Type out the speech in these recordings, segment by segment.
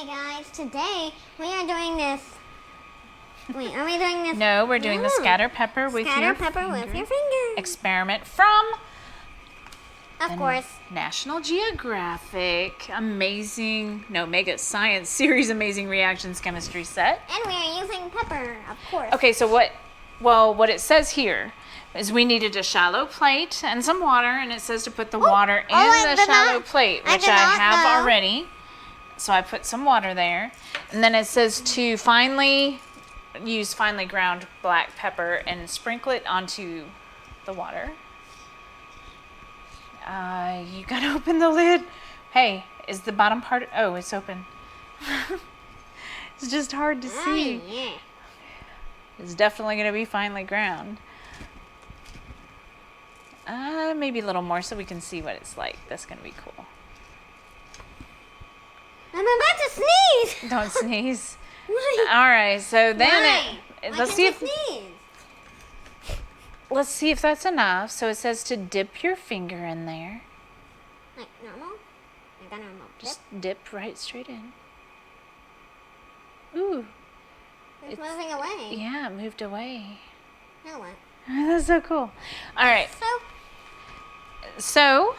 Hey guys, today we are doing this. Wait, are we doing this? No, we're doing the scatter pepper with your finger. experiment from Of course. National Geographic Mega Science Series Amazing Reactions Chemistry Set. And we are using pepper, of course. Okay, so what it says here is we needed a shallow plate and some water, and it says to put the water in the shallow plate, which I have already. So I put some water there. And then it says to use finely ground black pepper and sprinkle it onto the water. You gotta open the lid. Hey, is the bottom part? Oh, it's open. It's just hard to see. Yeah. It's definitely gonna be finely ground. Maybe a little more so we can see what it's like. That's gonna be cool. I'm about to sneeze. Don't sneeze. Why? All right, so then let's see if that's enough. So it says to dip your finger in there. Like normal? Like a normal dip? Just dip right straight in. Ooh. It's moving away. Yeah, it moved away. Now what? That's so cool. All right. So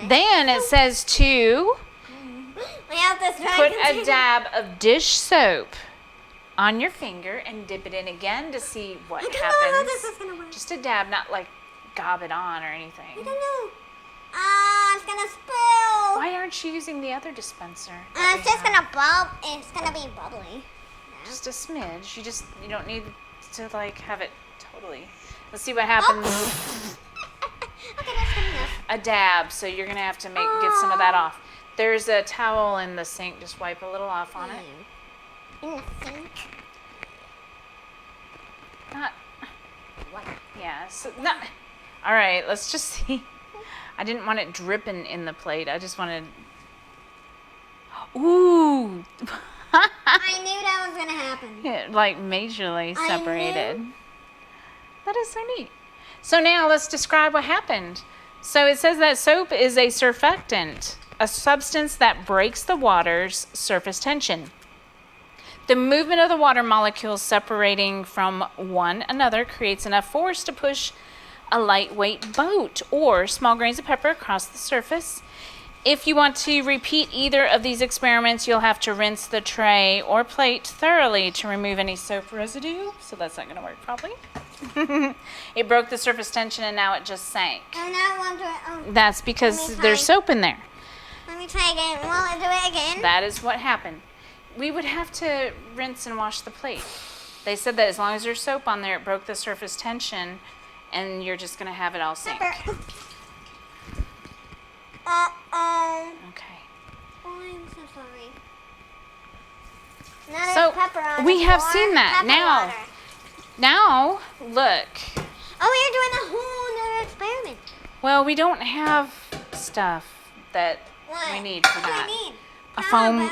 then it says to we have this put a dab of dish soap on your finger and dip it in again to see what happens. I don't know how this is gonna work. Just a dab, not like gob it on or anything. I don't know. It's gonna spill. Why aren't you using the other dispenser? It's just gonna bubble. It's gonna be bubbly. Yeah. Just a smidge. You don't need to like have it totally. Let's see what happens. Okay, that's good enough. A dab. So you're gonna have to get some of that off. There's a towel in the sink. Just wipe a little off on it. In the sink? Not. What? Yeah. So not. All right. Let's just see. I didn't want it dripping in the plate. I just wanted. Ooh. I knew that was gonna happen. Yeah, like majorly separated. That is so neat. So now let's describe what happened. So it says that soap is a surfactant, a substance that breaks the water's surface tension. The movement of the water molecules separating from one another creates enough force to push a lightweight boat or small grains of pepper across the surface. If you want to repeat either of these experiments, you'll have to rinse the tray or plate thoroughly to remove any soap residue. So that's not going to work probably. It broke the surface tension and now it just sank. And now I want to. That's because there's soap in there. Let me try again. Will I do it again? That is what happened. We would have to rinse and wash the plate. They said that as long as there's soap on there, it broke the surface tension, and you're just going to have it all sink. Okay. Oh, I'm so sorry. Now So pepper on we have more seen that. Now, look. Oh, we're doing a whole nother experiment. Well, we don't have stuff that we need for that. A foam.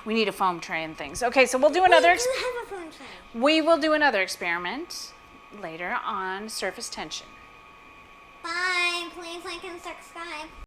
We need a foam tray and things. Okay, so we'll do another. We do have a foam tray. We will do another experiment later on surface tension. Bye. Please like and subscribe.